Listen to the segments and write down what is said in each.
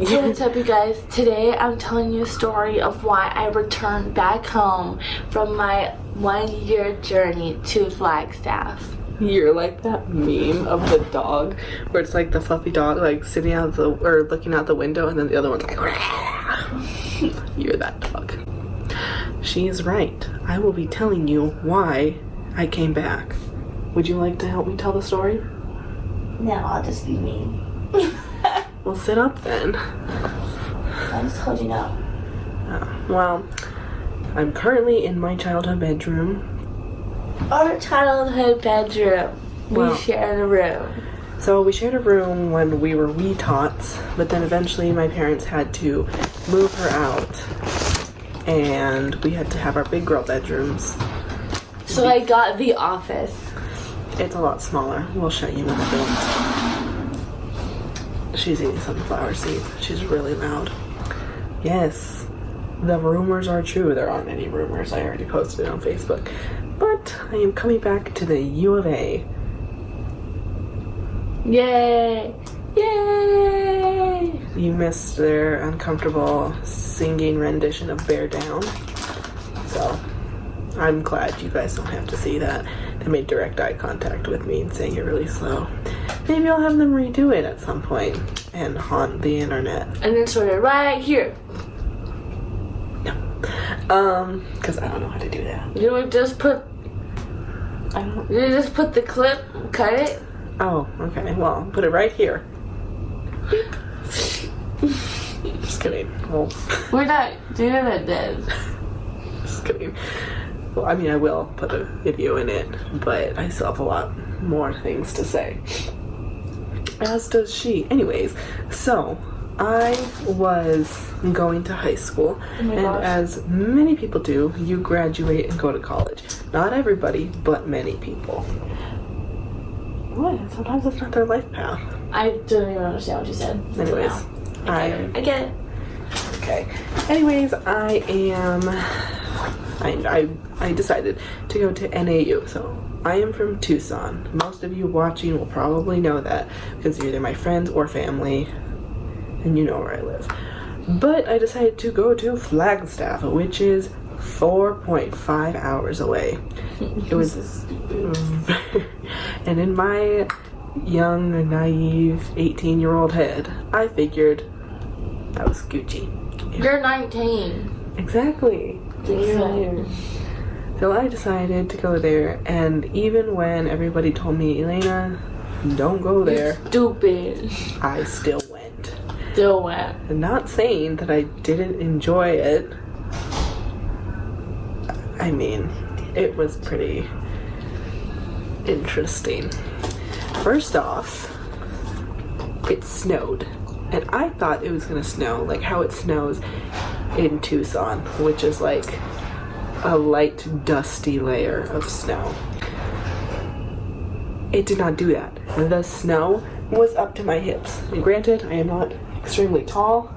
So what's up, you guys? Today I'm telling you a story of why I returned back home from my 1-year journey to Flagstaff. You're like that meme of the dog where it's like the fluffy dog like sitting out or looking out the window, and then the other one's like you're that dog. She's right. I will be telling you why I came back. Would you like to help me tell the story? No, I'll just be mean. Well, sit up then. I just told you no. Well, I'm currently in my childhood bedroom. Our childhood bedroom. Well, we shared a room. So we shared a room when we were wee tots, but then eventually my parents had to move her out, and we had to have our big girl bedrooms. So I got the office. It's a lot smaller. We'll show you in a bit. She's eating sunflower seeds. She's really loud. Yes, the rumors are true. There aren't any rumors. I already posted it on Facebook. But I am coming back to the U of A. Yay! Yay! You missed their uncomfortable singing rendition of Bear Down. So, I'm glad you guys don't have to see that. They made direct eye contact with me and saying it really slow. Maybe I'll have them redo it at some point and haunt the internet. And then sort of right here. No. Because I don't know how to do that. You would just put... You just put the clip, cut it. Oh, okay. Well, put it right here. Just kidding. Well, We're not doing it then. just kidding. Well, I mean, I will put a video in it, but I still have a lot more things to say. As does she. Anyways, so I was going to high school, and as many people do, you graduate and go to college. Not everybody, but many people. What? Sometimes that's not their life path. I don't even understand what you said. Anyways, No. I get it. Okay. Anyways, I decided to go to NAU. So I am from Tucson. Most of you watching will probably know that because you're either my friends or family, and you know where I live. But I decided to go to Flagstaff, which is 4.5 hours away. It was and in my young, naive 18-year-old head, I figured that was Gucci. You're 19. Exactly. So I decided to go there, and even when everybody told me, Elena, don't go there, You're stupid. I still went. Still went. I'm not saying that I didn't enjoy it. I mean, it was pretty interesting. First off, it snowed. And I thought it was gonna snow like how it snows in Tucson, which is like a light dusty layer of snow. It did not do that. The snow was up to my hips. And granted, I am not extremely tall,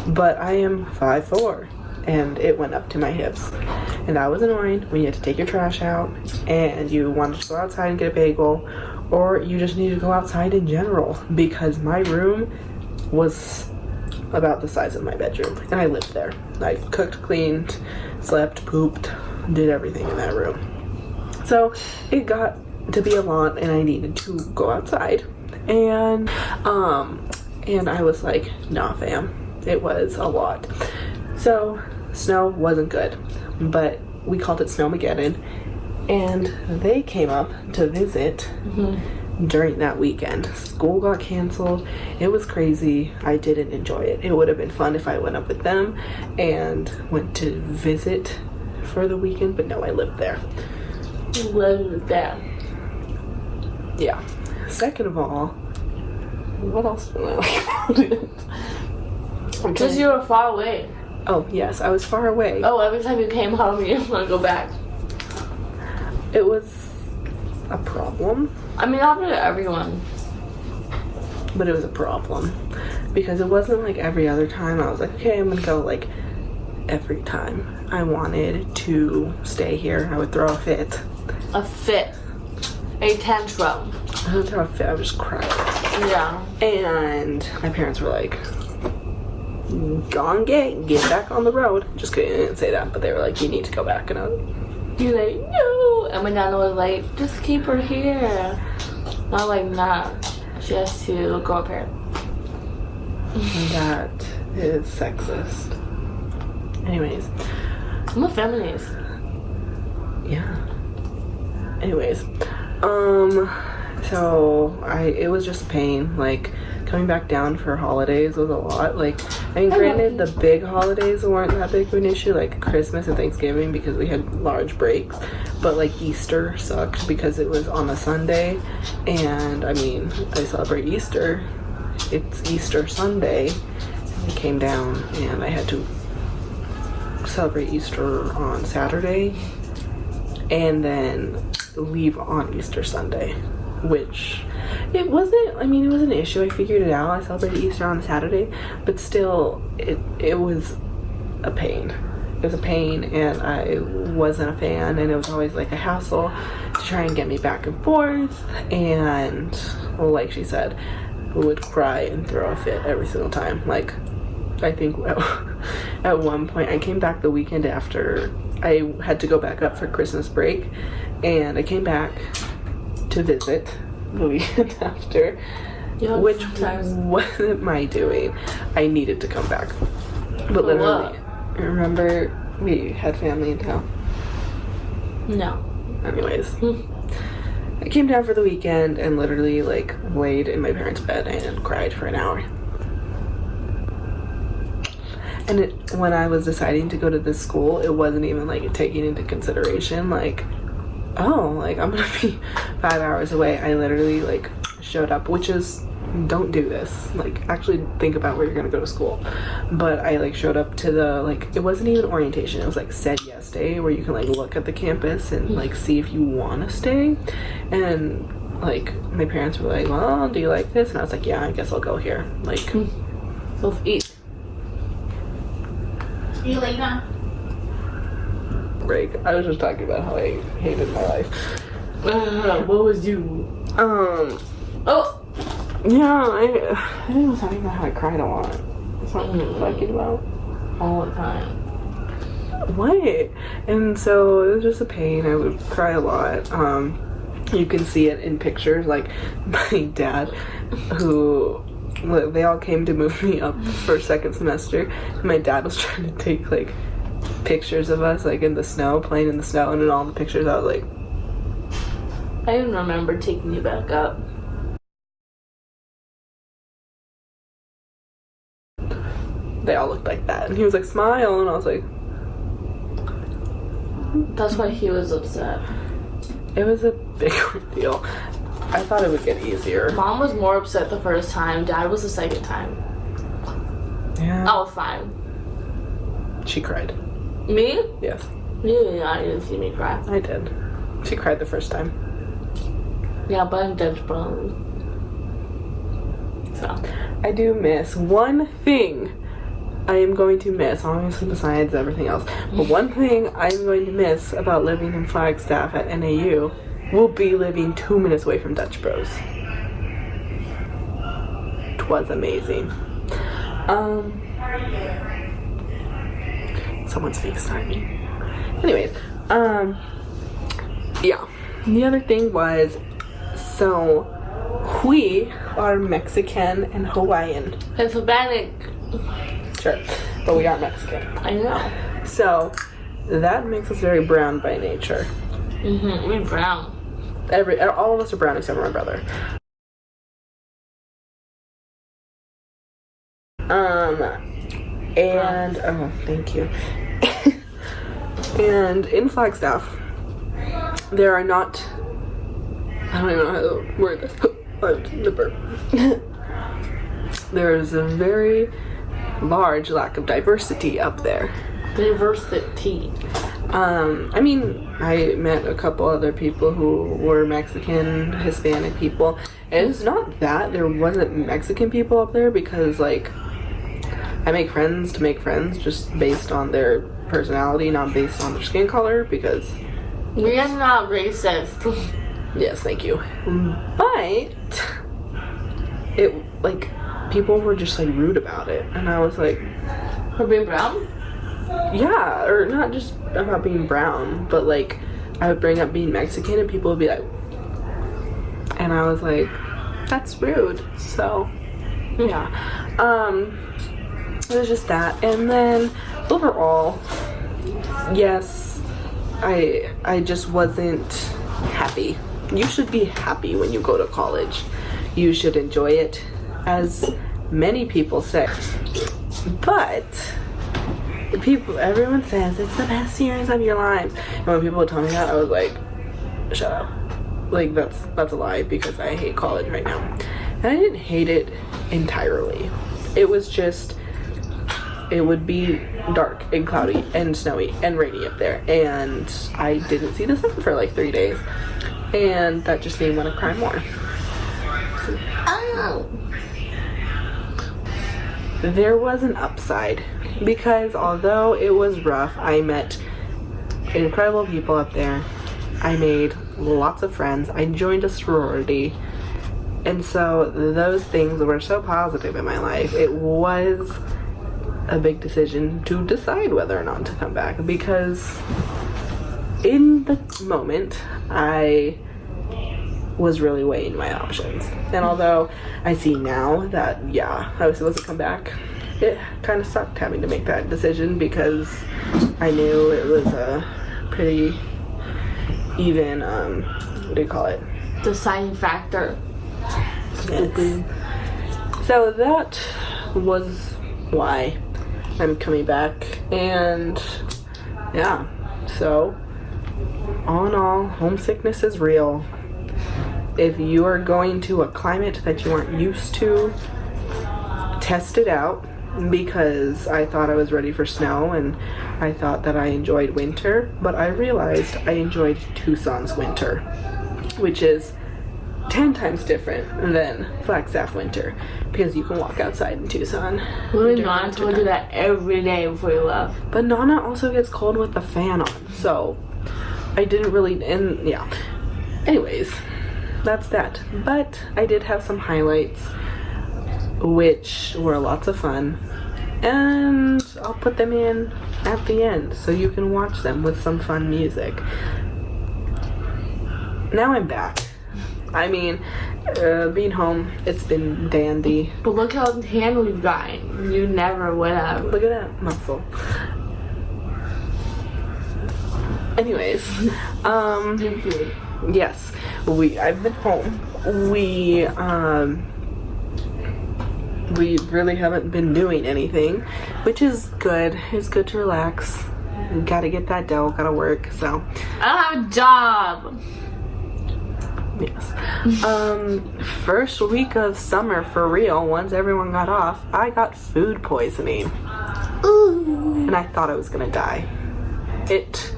but I am 5'4", and it went up to my hips. And that was annoying when you had to take your trash out and you wanted to go outside and get a bagel, or you just needed to go outside in general, because my room was about the size of my bedroom, and I lived there. I cooked, cleaned, slept, pooped, did everything in that room. So it got to be a lot, and I needed to go outside. And I was like, nah fam, it was a lot. So snow wasn't good, but we called it Snowmageddon, and they came up to visit during that weekend. School got canceled. It was crazy. I didn't enjoy it. It would have been fun if I went up with them and went to visit for the weekend, but no, I lived there. You lived there. Yeah. Second of all, what else do I like about it? Because you were far away. Oh, yes, I was far away. Oh, every time you came home, you didn't want to go back. It was a problem. I mean, happened to everyone. But it was a problem. Because it wasn't like every other time. I was like, okay, I'm gonna go like every time. I wanted to stay here. I would throw a fit. A fit. A tantrum. I would throw a fit. I would just cry. Yeah. And my parents were like, get back on the road. Just kidding, I didn't say that, but they were like, you need to go back. And I was You're like, no. And my nana was like, just keep her here. And I was like, nah. She has to go up here. that is sexist. Anyways. I'm a feminist. Yeah. Anyways. So it was just a pain. Like, coming back down for holidays was a lot. Like, I mean, granted, the big holidays weren't that big of an issue, like Christmas and Thanksgiving, because we had large breaks. But, like, Easter sucked because it was on a Sunday. And, I mean, I celebrate Easter. It's Easter Sunday. And I came down and I had to celebrate Easter on Saturday. And then leave on Easter Sunday, which it wasn't an issue. I figured it out. I celebrated Easter on Saturday, but still it was a pain. It was a pain, and I wasn't a fan, and it was always like a hassle to try and get me back and forth. And like she said, would cry and throw a fit every single time. Like, I think at one point I came back the weekend after I had to go back up for Christmas break, and I came back to visit the weekend after, which wasn't my doing. I needed to come back. But literally, remember we had family in town? No. Anyways, I came down for the weekend and literally like laid in my parents' bed and cried for an hour. And when I was deciding to go to this school, it wasn't even like taking into consideration like, oh, like I'm gonna be 5 hours away. I literally like showed up, which is, don't do this. Like, actually think about where you're gonna go to school. But I like showed up to the, like, it wasn't even orientation. It was like said yes day, where you can like look at the campus and like see if you want to stay. And like my parents were like, well, do you like this? And I was like, yeah, I guess I'll go here. Like, Let's eat. You like that? break. I was just talking about how I hated my life. What was you? Oh! Yeah, I was talking about how I cried a lot. That's what I'm talking about. All the time. What? And so it was just a pain. I would cry a lot. You can see it in pictures. Like, my dad, who, they all came to move me up for second semester. And my dad was trying to take, like, pictures of us, like, in the snow, playing in the snow. And in all the pictures, I was like... I even remember taking you back up. They all looked like that. And he was like, smile. And I was like... That's why he was upset. It was a big ordeal. I thought it would get easier. Mom was more upset the first time. Dad was the second time. Yeah. I was fine. She cried. Me? Yes. You didn't see me cry. I did. She cried the first time. Yeah, but I'm Dutch Bros. So. I do miss one thing. I am going to miss, obviously besides everything else, but one thing I'm going to miss about living in Flagstaff at NAU will be living 2 minutes away from Dutch Bros. 'Twas amazing. Someone's FaceTiming. Anyways, yeah. The other thing was, so we are Mexican and Hawaiian. Hispanic. Sure, but we are Mexican. I know. So that makes us very brown by nature. We're brown. All of us are brown except for my brother. And oh, thank you. And in Flagstaff, there are not. I don't even know how to word this. The burp. There is a very large lack of diversity up there. Diversity. I mean, I met a couple other people who were Mexican, Hispanic people, and it's not that there wasn't Mexican people up there, because, like, I make friends to make friends just based on their personality, not based on their skin color, because... We are not racist. Yes, thank you. But, it, like, people were just like rude about it, and I was like, For being brown? yeah, or not just about being brown, but like I would bring up being Mexican and people would be like, and I was like, that's rude. So yeah, it was just that. And then overall, yes, I just wasn't happy. You should be happy when you go to college. You should enjoy it, as many people say. But everyone says it's the best years of your lives. And when people would tell me that, I was like, shut up. Like, that's a lie, because I hate college right now. And I didn't hate it entirely. It was just, it would be dark and cloudy and snowy and rainy up there. And I didn't see the sun for like 3 days. And that just made me want to cry more. So, Oh. there was an upside, because although it was rough, I met incredible people up there. I made lots of friends. I joined a sorority. And so those things were so positive in my life. It was a big decision to decide whether or not to come back, because in the moment I was really weighing my options. And although I see now that, yeah, I was supposed to come back, it kind of sucked having to make that decision, because I knew it was a pretty even, what do you call it? Deciding factor. Yes. So that was why I'm coming back. And yeah, so all in all, homesickness is real. If you are going to a climate that you aren't used to, test it out, because I thought I was ready for snow and I thought that I enjoyed winter, but I realized I enjoyed Tucson's winter, which is 10 times different than Flagstaff winter, because you can walk outside in Tucson. Really, during Nana winter told you time. that every day before you left. But Nana also gets cold with the fan on, so I didn't really, and yeah. Anyways, that's that. But I did have some highlights, which were lots of fun, and I'll put them in at the end so you can watch them with some fun music. Now I'm back. I mean, being home, it's been dandy. But look how tan we've gotten. You never would have. Look at that muscle. Anyways, yes, I've been home. We really haven't been doing anything, which is good. It's good to relax. Gotta get that dough, gotta work, so. I don't have a job. Yes. First week of summer for real, once everyone got off, I got food poisoning. Ooh. And I thought I was gonna die. It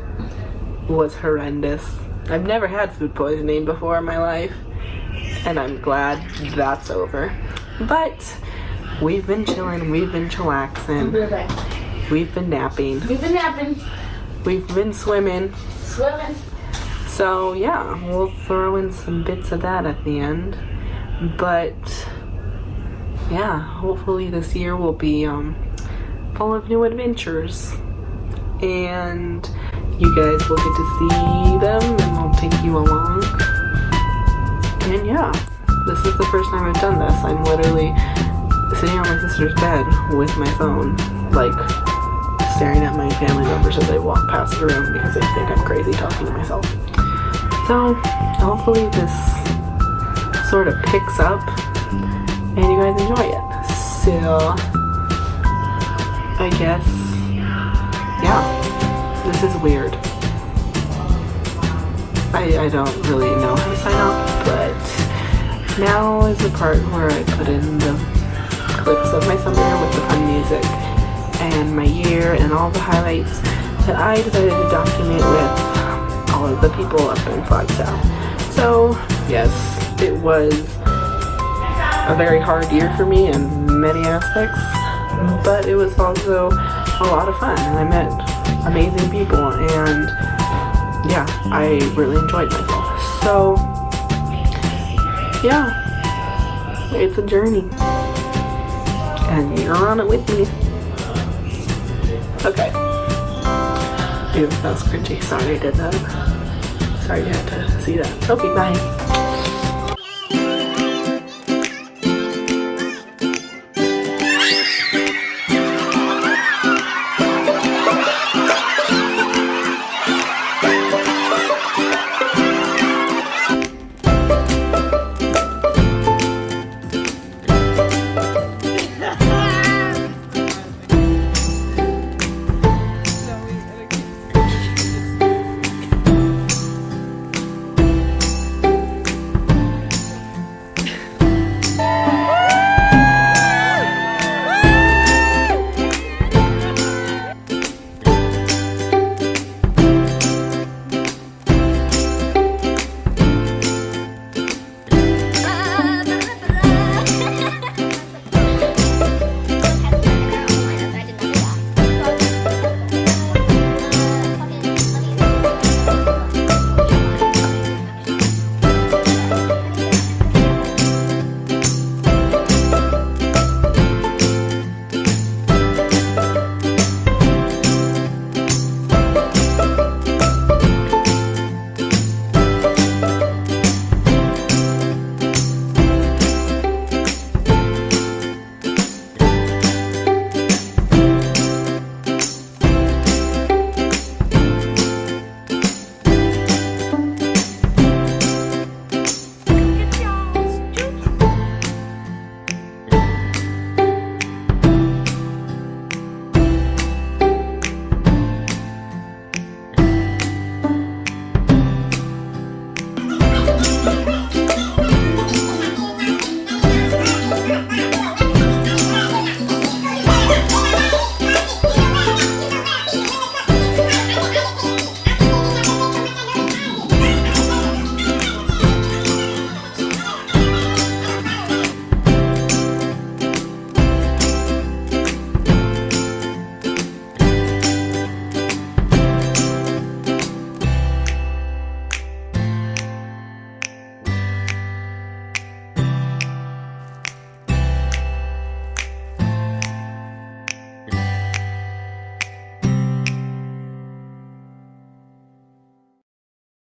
was horrendous. I've never had food poisoning before in my life, and I'm glad that's over. But we've been chilling, we've been chillaxing, we've been napping, We've been napping, we've been swimming. swimming. So yeah, we'll throw in some bits of that at the end. But yeah, hopefully this year will be full of new adventures, and you guys will get to see them, and I'll take you along. And yeah, this is the first time I've done this. I'm literally sitting on my sister's bed with my phone, like staring at my family members as they walk past the room, because they think I'm crazy talking to myself. So hopefully this sort of picks up and you guys enjoy it. So I guess, yeah, this is weird. I don't really know how to sign off, but now is the part where I put in the clips of my summer with the fun music and my year and all the highlights that I decided to document with all of the people up in Flagstaff. So yes, it was a very hard year for me in many aspects, but it was also a lot of fun, and I met amazing people, and yeah, I really enjoyed myself. So yeah, it's a journey. and you're on it with me. Okay. Ew, that was cringy. Sorry I did that. Sorry you had to see that. Okay, bye.